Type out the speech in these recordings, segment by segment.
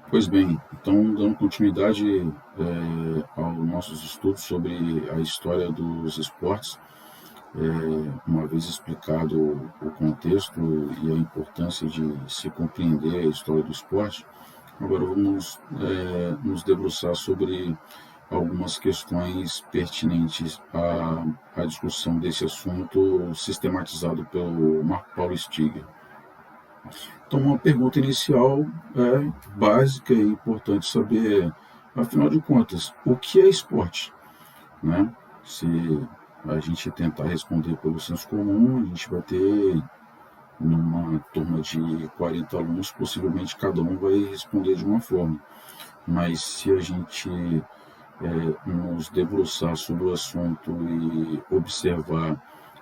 Pois bem, então, dando continuidade aos nossos estudos sobre a história dos esportes, uma vez explicado o contexto e a importância de se compreender a história do esporte, agora vamos nos debruçar sobre algumas questões pertinentes à discussão desse assunto sistematizado pelo Marco Paulo Stiger. Então, uma pergunta inicial básica e importante saber, afinal de contas, o que é esporte? Né? Se a gente tentar responder pelo senso comum, a gente vai ter, numa turma de 40 alunos, possivelmente cada um vai responder de uma forma. Mas se a gente nos debruçar sobre o assunto e observar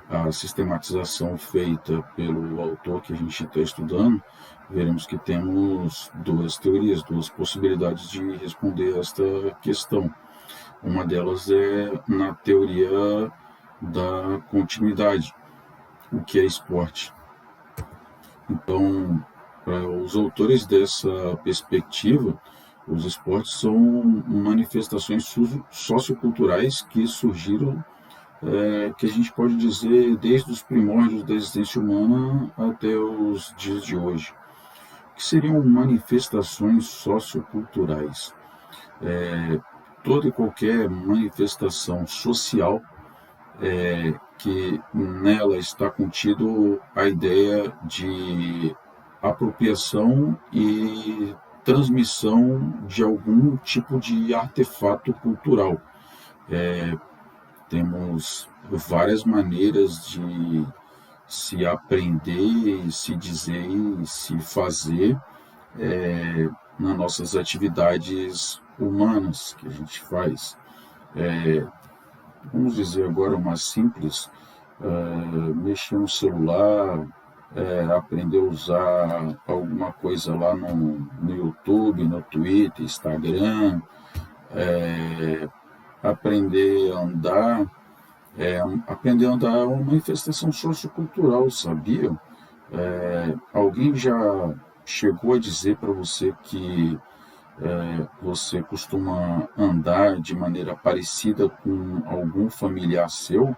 a sistematização feita pelo autor que a gente está estudando, veremos que temos duas teorias, duas possibilidades de responder esta questão. Uma delas é na teoria da continuidade, o que é esporte. Então, para os autores dessa perspectiva, os esportes são manifestações socioculturais que surgiram, que a gente pode dizer, desde os primórdios da existência humana até os dias de hoje, que seriam manifestações socioculturais. Toda e qualquer manifestação social que nela está contido a ideia de apropriação e transmissão de algum tipo de artefato cultural. Temos várias maneiras de se aprender, se dizer e se fazer nas nossas atividades humanas que a gente faz. Vamos dizer agora uma simples, mexer no celular, aprender a usar alguma coisa lá no YouTube, no Twitter, Instagram, aprender a andar. Aprender a andar é uma manifestação sociocultural, sabia? Alguém já chegou a dizer para você que você costuma andar de maneira parecida com algum familiar seu?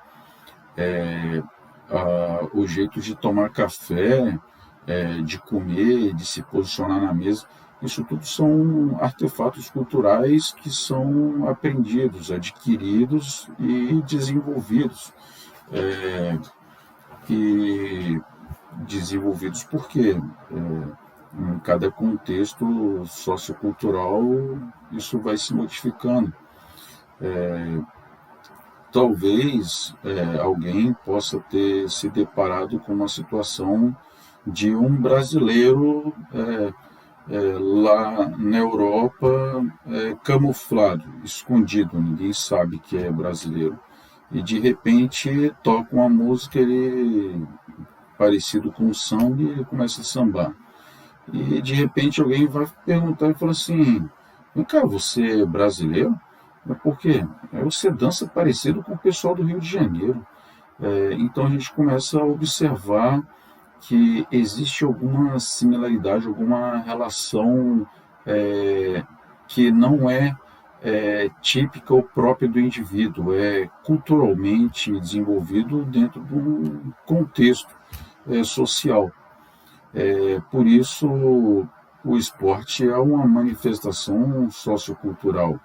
O jeito de tomar café, de comer, de se posicionar na mesa, isso tudo são artefatos culturais que são aprendidos, adquiridos e desenvolvidos. E desenvolvidos porque em cada contexto sociocultural isso vai se modificando. Talvez alguém possa ter se deparado com uma situação de um brasileiro lá na Europa camuflado, escondido, ninguém sabe que é brasileiro. E de repente toca uma música parecido com o samba e ele começa a sambar. E de repente alguém vai perguntar e fala assim: vem cá, você é brasileiro? Por quê? Você dança parecido com o pessoal do Rio de Janeiro. Então a gente começa a observar que existe alguma similaridade, alguma relação que não é típica ou própria do indivíduo, é culturalmente desenvolvido dentro de um contexto social. Por isso, o esporte é uma manifestação sociocultural,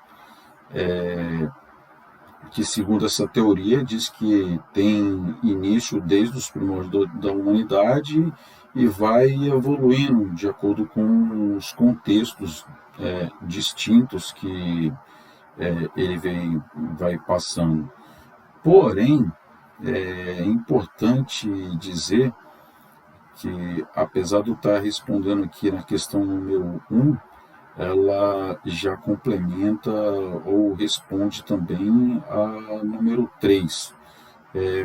que, segundo essa teoria, diz que tem início desde os primórdios da humanidade e vai evoluindo de acordo com os contextos distintos que ele vai passando. Porém, é importante dizer que, apesar de eu estar respondendo aqui na questão número 1, ela já complementa ou responde também a número 3.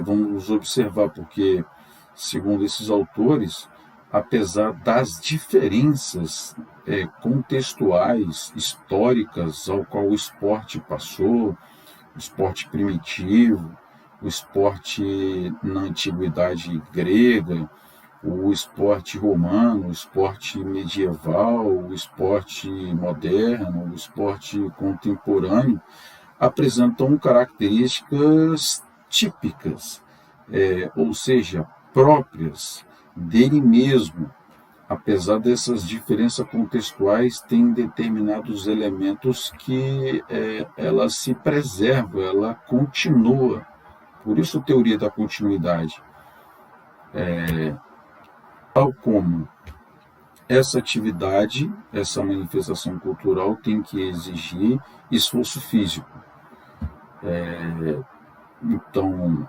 Vamos observar, porque, segundo esses autores, apesar das diferenças contextuais, históricas, ao qual o esporte passou, o esporte primitivo, o esporte na antiguidade grega, o esporte romano, o esporte medieval, o esporte moderno, o esporte contemporâneo, apresentam características típicas, ou seja, próprias dele mesmo. Apesar dessas diferenças contextuais, tem determinados elementos que ela se preserva, ela continua. Por isso, a teoria da continuidade. Tal como essa atividade, essa manifestação cultural tem que exigir esforço físico. Então,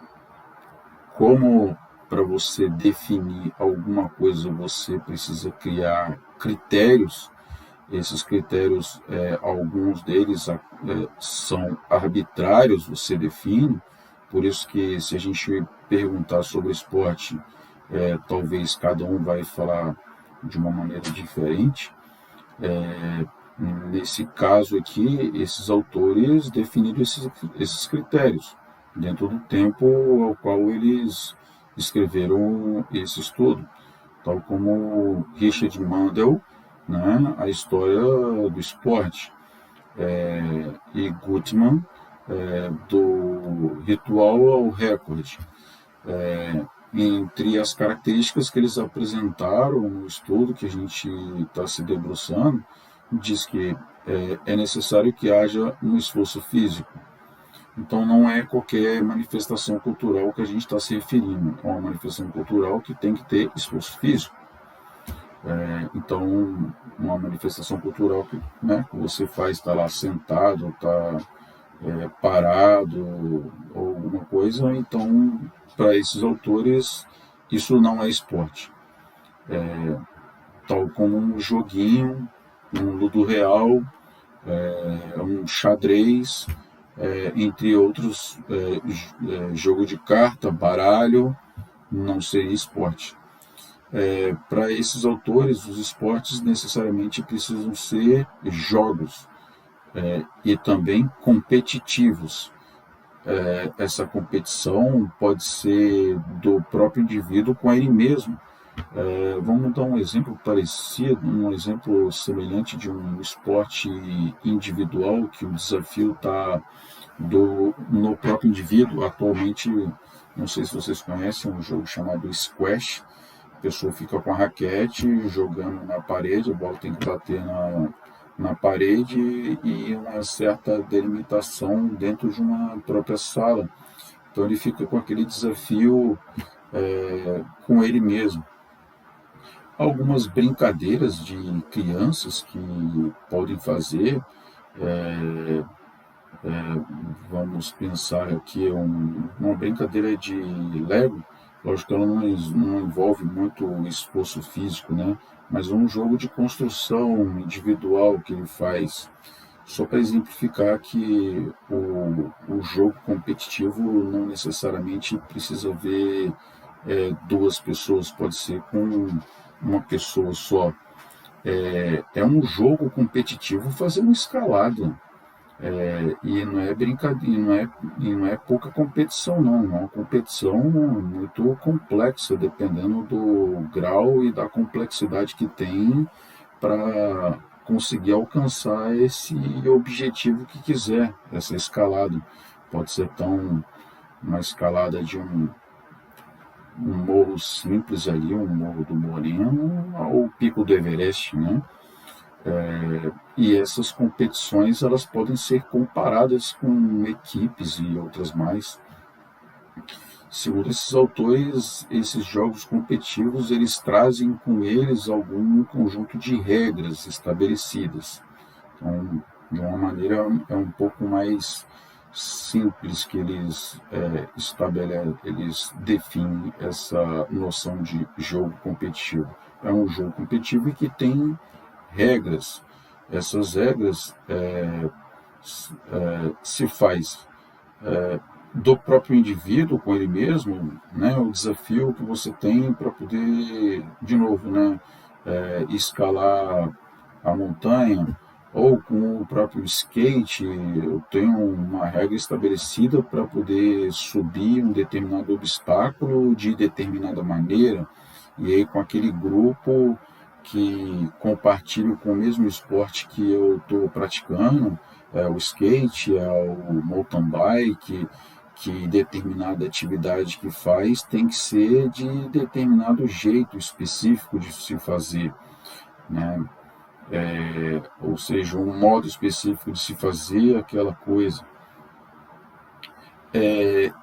como para você definir alguma coisa, você precisa criar critérios. Esses critérios, alguns deles são arbitrários, você define. Por isso que, se a gente perguntar sobre esporte, talvez cada um vai falar de uma maneira diferente. Nesse caso aqui, esses autores definiram esses critérios dentro do tempo ao qual eles escreveram esse estudo, tal como Richard Mandel, né, a história do esporte, e Gutmann, do ritual ao recorde. Entre as características que eles apresentaram no estudo que a gente está se debruçando, diz que é necessário que haja um esforço físico. Então, não é qualquer manifestação cultural que a gente está se referindo, é uma manifestação cultural que tem que ter esforço físico. Então, uma manifestação cultural que você faz, está lá sentado, está parado, ou alguma coisa, então, para esses autores, isso não é esporte. Tal como um joguinho, um ludo real, um xadrez, entre outros, jogo de carta, baralho, não seria esporte. Para esses autores, os esportes necessariamente precisam ser jogos e também competitivos. Essa competição pode ser do próprio indivíduo com ele mesmo. Vamos dar um exemplo parecido, um exemplo semelhante de um esporte individual, que o desafio está no próprio indivíduo. Atualmente, não sei se vocês conhecem, um jogo chamado squash. A pessoa fica com a raquete jogando na parede, a bola tem que bater na parede e uma certa delimitação dentro de uma própria sala. Então ele fica com aquele desafio com ele mesmo. Algumas brincadeiras de crianças que podem fazer, vamos pensar aqui, uma brincadeira de Lego. Lógico que ela não envolve muito esforço físico, né? Mas um jogo de construção individual que ele faz, só para exemplificar que o jogo competitivo não necessariamente precisa ver duas pessoas, pode ser com uma pessoa só. É um jogo competitivo fazer uma escalada. E não é brincadeira, não é pouca competição, não. É uma competição muito complexa, dependendo do grau e da complexidade que tem para conseguir alcançar esse objetivo que quiser, essa escalada. Pode ser uma escalada de um morro simples ali, um morro do Moreno, ao pico do Everest, né? E essas competições elas podem ser comparadas com equipes e outras mais. Segundo esses autores, esses jogos competitivos eles trazem com eles algum conjunto de regras estabelecidas. Então, de uma maneira um pouco mais simples que eles eles definem essa noção de jogo competitivo. É um jogo competitivo e que tem regras. Essas regras se faz do próprio indivíduo com ele mesmo, né? O desafio que você tem para poder, de novo, né? Escalar a montanha, ou com o próprio skate, eu tenho uma regra estabelecida para poder subir um determinado obstáculo de determinada maneira. e aí com aquele grupo que compartilha com o mesmo esporte que eu estou praticando, o skate, o mountain bike, que determinada atividade que faz tem que ser de determinado jeito específico de se fazer, né? Ou seja, um modo específico de se fazer aquela coisa.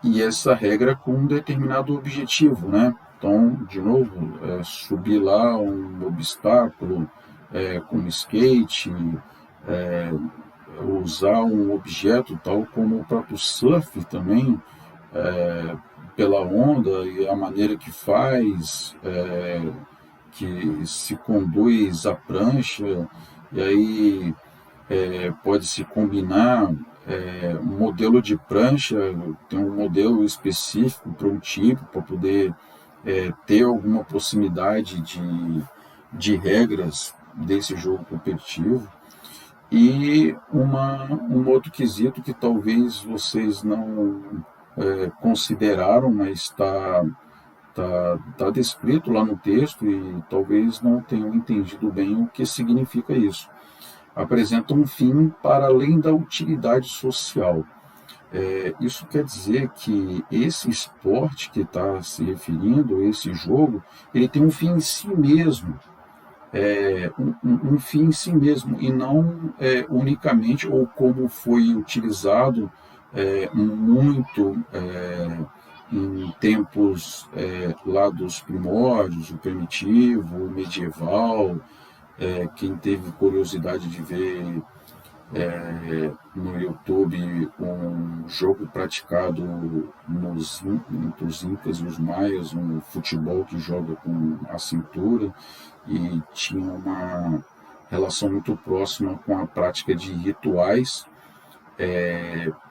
E essa regra com um determinado objetivo, né? Então, de novo, subir lá um obstáculo com skate, é, usar um objeto tal como o próprio surf também, pela onda e a maneira que faz, que se conduz a prancha, e aí pode-se combinar um modelo de prancha, tem um modelo específico para um tipo, para poder ter alguma proximidade de regras desse jogo competitivo. E um outro quesito que talvez vocês não consideraram, mas tá descrito lá no texto e talvez não tenham entendido bem o que significa isso. Apresenta um fim para além da utilidade social. Isso quer dizer que esse esporte que está se referindo, esse jogo, ele tem um fim em si mesmo, um fim em si mesmo, e não unicamente, ou como foi utilizado muito em tempos lá dos primórdios, o primitivo, o medieval. Quem teve curiosidade de ver no YouTube um jogo praticado entre os Incas e os Maias, um futebol que joga com a cintura, e tinha uma relação muito próxima com a prática de rituais.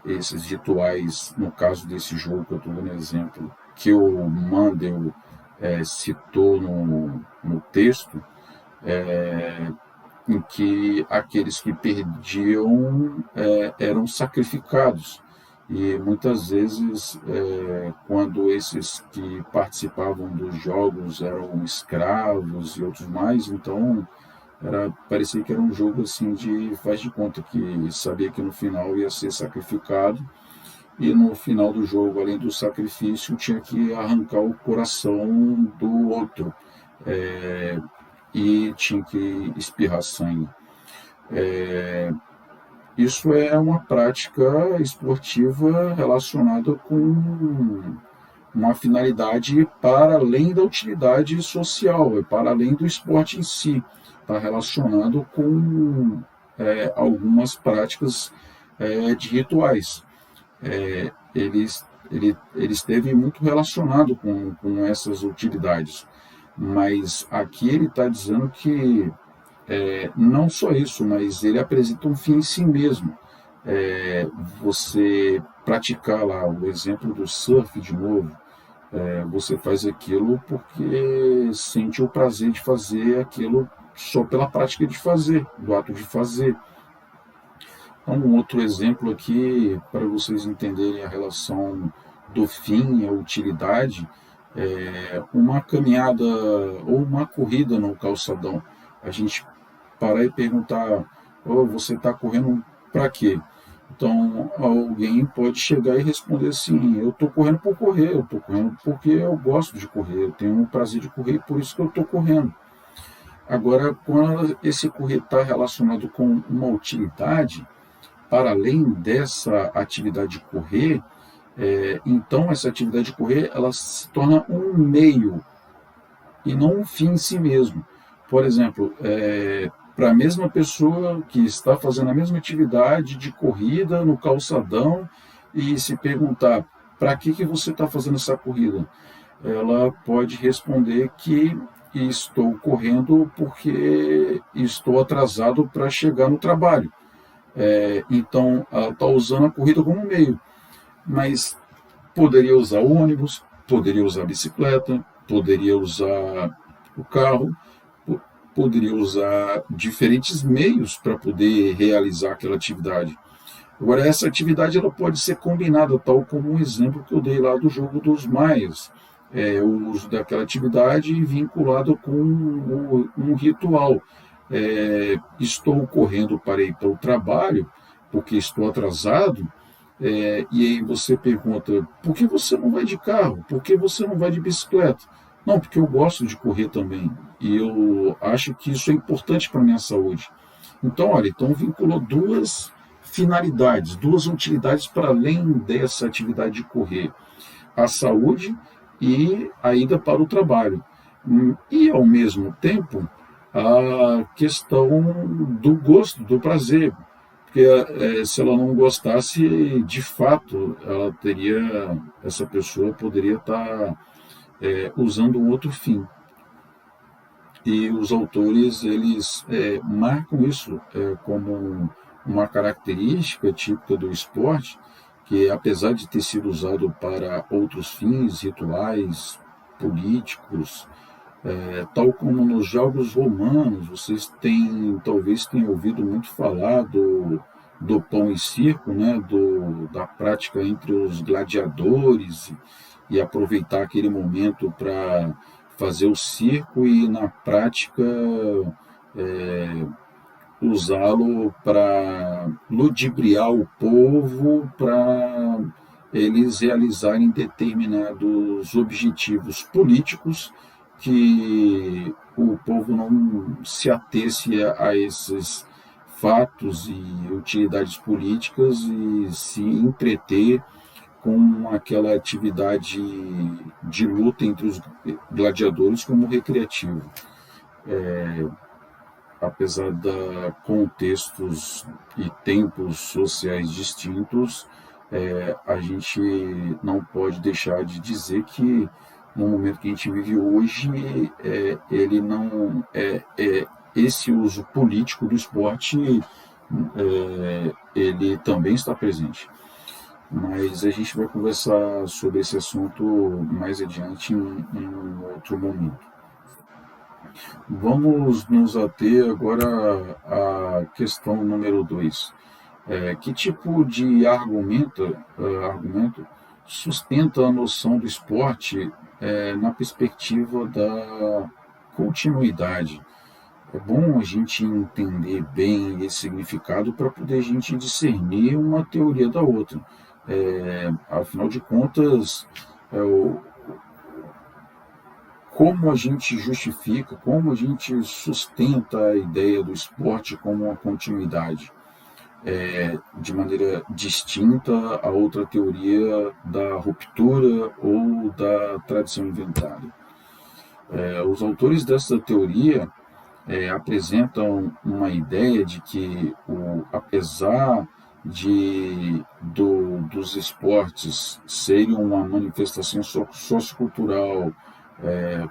Esses rituais, no caso desse jogo que eu estou dando exemplo, que o Mandel citou no texto, em que aqueles que perdiam eram sacrificados. E muitas vezes, quando esses que participavam dos jogos eram escravos e outros mais, então parecia que era um jogo assim de faz de conta, que sabia que no final ia ser sacrificado, e no final do jogo, além do sacrifício, tinha que arrancar o coração do outro. E tinha que espirrar sangue. Isso é uma prática esportiva relacionada com uma finalidade para além da utilidade social, para além do esporte em si. Está relacionado com algumas práticas de rituais. Ele esteve muito relacionado com essas utilidades. Mas aqui ele está dizendo que não só isso, mas ele apresenta um fim em si mesmo. Você praticar lá o exemplo do surf de novo, você faz aquilo porque sente o prazer de fazer aquilo só pela prática de fazer, do ato de fazer. Então, um outro exemplo aqui, para vocês entenderem a relação do fim e a utilidade, uma caminhada ou uma corrida no calçadão. A gente parar e perguntar: você está correndo para quê? Então, alguém pode chegar e responder assim: eu estou correndo por correr, eu estou correndo porque eu gosto de correr, eu tenho o prazer de correr, por isso que eu estou correndo. Agora, quando esse correr está relacionado com uma utilidade, para além dessa atividade de correr, então essa atividade de correr ela se torna um meio e não um fim em si mesmo. Por exemplo, para a mesma pessoa que está fazendo a mesma atividade de corrida no calçadão e se perguntar: para que você está fazendo essa corrida? Ela pode responder que estou correndo porque estou atrasado para chegar no trabalho. Então, ela está usando a corrida como meio, mas poderia usar o ônibus, poderia usar a bicicleta, poderia usar o carro, poderia usar diferentes meios para poder realizar aquela atividade. Agora, essa atividade ela pode ser combinada, tal como um exemplo que eu dei lá do jogo dos Maias. o uso daquela atividade vinculado com um ritual. Estou correndo para ir para o trabalho, porque estou atrasado, e aí você pergunta, por que você não vai de carro? Por que você não vai de bicicleta? Não, porque eu gosto de correr também, e eu acho que isso é importante para a minha saúde. Então, olha, então vinculou duas finalidades, duas utilidades para além dessa atividade de correr: a saúde e a ida para o trabalho. E, ao mesmo tempo, a questão do gosto, do prazer. Porque se ela não gostasse, de fato, essa pessoa poderia estar usando um outro fim. E os autores, eles marcam isso como uma característica típica do esporte, que apesar de ter sido usado para outros fins, rituais, políticos, tal como nos jogos romanos, vocês talvez tenham ouvido muito falar do pão e circo, né, da prática entre os gladiadores, e aproveitar aquele momento para fazer o circo e, na prática, é, usá-lo para ludibriar o povo, para eles realizarem determinados objetivos políticos, que o povo não se atesse a esses fatos e utilidades políticas e se entreter com aquela atividade de luta entre os gladiadores como recreativo. Apesar de contextos e tempos sociais distintos, a gente não pode deixar de dizer que no momento que a gente vive hoje, ele não esse uso político do esporte, ele também está presente. Mas a gente vai conversar sobre esse assunto mais adiante em um outro momento. Vamos nos ater agora à questão número 2. Que tipo de argumento sustenta a noção do esporte na perspectiva da continuidade? É bom a gente entender bem esse significado para poder a gente discernir uma teoria da outra. Afinal de contas, como a gente justifica, como a gente sustenta a ideia do esporte como uma continuidade, de maneira distinta a outra teoria da ruptura ou da tradição inventada. Os autores dessa teoria apresentam uma ideia de que, apesar dos esportes serem uma manifestação sociocultural,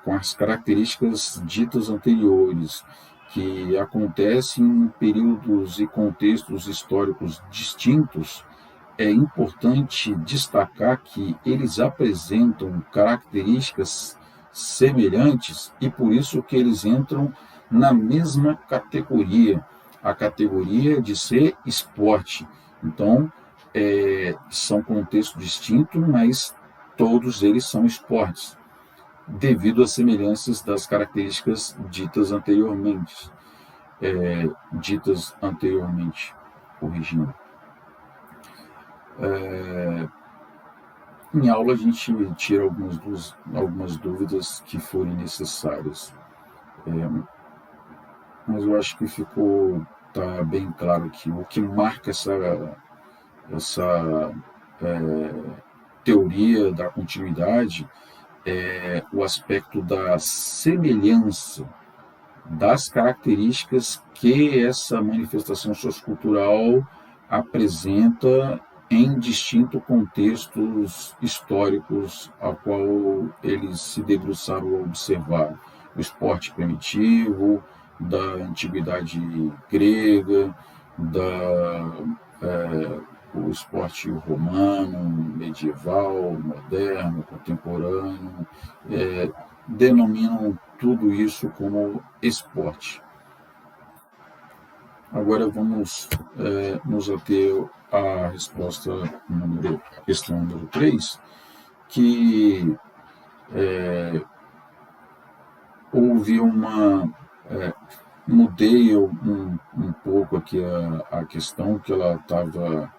com as características ditas anteriores, que acontecem em períodos e contextos históricos distintos, é importante destacar que eles apresentam características semelhantes e por isso que eles entram na mesma categoria, a categoria de ser esporte. Então, são contextos distintos, mas todos eles são esportes, devido às semelhanças das características ditas anteriormente, corrigindo. Em aula a gente tira algumas dúvidas que forem necessárias, mas eu acho que tá bem claro que o que marca essa teoria da continuidade é o aspecto da semelhança das características que essa manifestação sociocultural apresenta em distintos contextos históricos a qual eles se debruçaram a observar. O esporte primitivo, da antiguidade grega, o esporte romano, medieval, moderno, contemporâneo, denominam tudo isso como esporte. Agora vamos nos ater à questão número 3, que houve mudei um pouco aqui a questão, que ela estava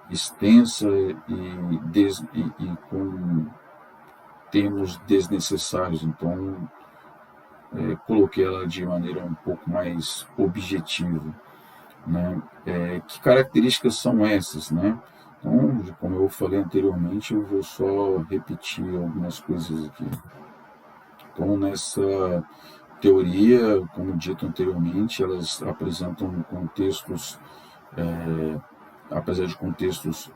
extensa e com termos desnecessários, então coloquei ela de maneira um pouco mais objetiva, né? Que características são essas, né? Então, como eu falei anteriormente, eu vou só repetir algumas coisas aqui. Então, nessa teoria, como dito anteriormente, elas apresentam contextos, apesar de contextos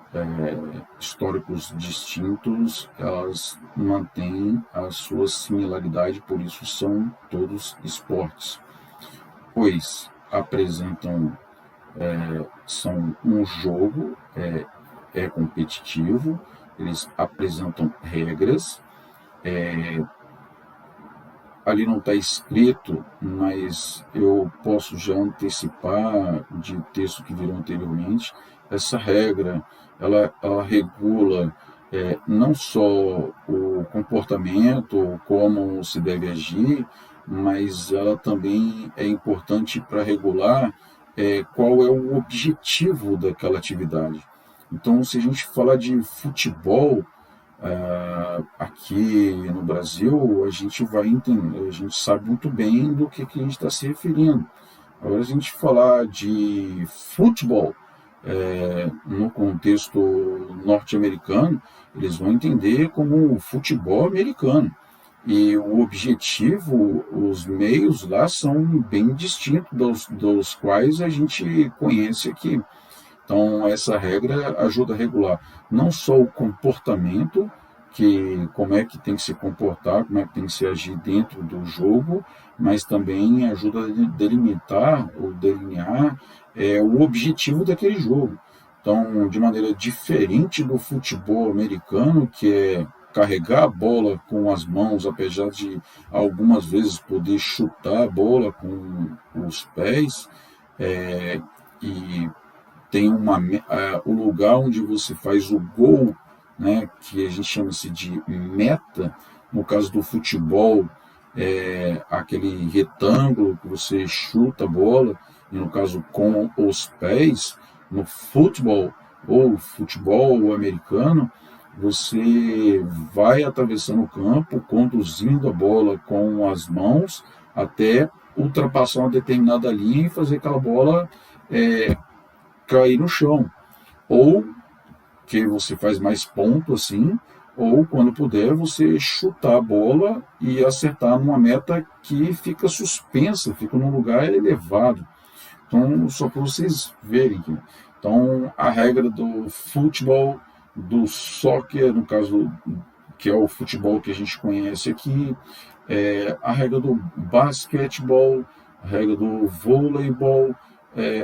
históricos distintos, elas mantêm a sua similaridade, por isso são todos esportes, pois apresentam, são um jogo, competitivo, eles apresentam regras, ali não está escrito, mas eu posso já antecipar de texto que virou anteriormente. Essa regra, ela regula não só o comportamento, como se deve agir, mas ela também é importante para regular qual é o objetivo daquela atividade. Então, se a gente falar de futebol, aqui no Brasil, a gente vai entender, a gente sabe muito bem do que a gente está se referindo. Agora, a gente falar de futebol, no contexto norte-americano, eles vão entender como futebol americano. E o objetivo, os meios lá são bem distintos dos quais a gente conhece aqui. Então, essa regra ajuda a regular não só o comportamento, como é que tem que se comportar, como é que tem que se agir dentro do jogo, mas também ajuda a delimitar ou delinear o objetivo daquele jogo. Então, de maneira diferente do futebol americano, que é carregar a bola com as mãos, apesar de algumas vezes poder chutar a bola com os pés, e tem o lugar onde você faz o gol, né, que a gente chama-se de meta. No caso do futebol, aquele retângulo que você chuta a bola, e no caso com os pés. No futebol ou futebol americano, você vai atravessando o campo, conduzindo a bola com as mãos até ultrapassar uma determinada linha e fazer aquela bola cair no chão, ou que você faz mais ponto assim, ou quando puder você chutar a bola e acertar numa meta que fica suspensa, fica num lugar elevado. Então, só para vocês verem aqui. Então, a regra do futebol, do soccer, no caso, que é o futebol que a gente conhece aqui, a regra do basquetebol, a regra do voleibol,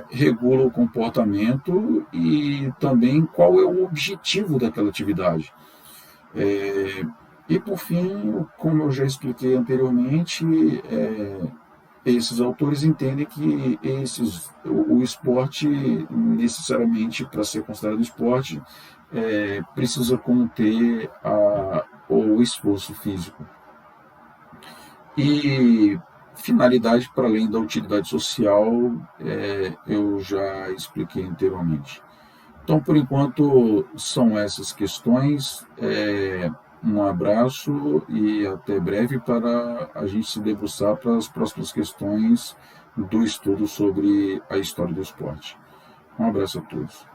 regula o comportamento e também qual é o objetivo daquela atividade. E por fim, como eu já expliquei anteriormente, esses autores entendem que o esporte, necessariamente, para ser considerado esporte, precisa conter o esforço físico. E finalidade, para além da utilidade social, eu já expliquei anteriormente. Então, por enquanto, são essas questões. Um abraço e até breve, para a gente se debruçar para as próximas questões do estudo sobre a história do esporte. Um abraço a todos.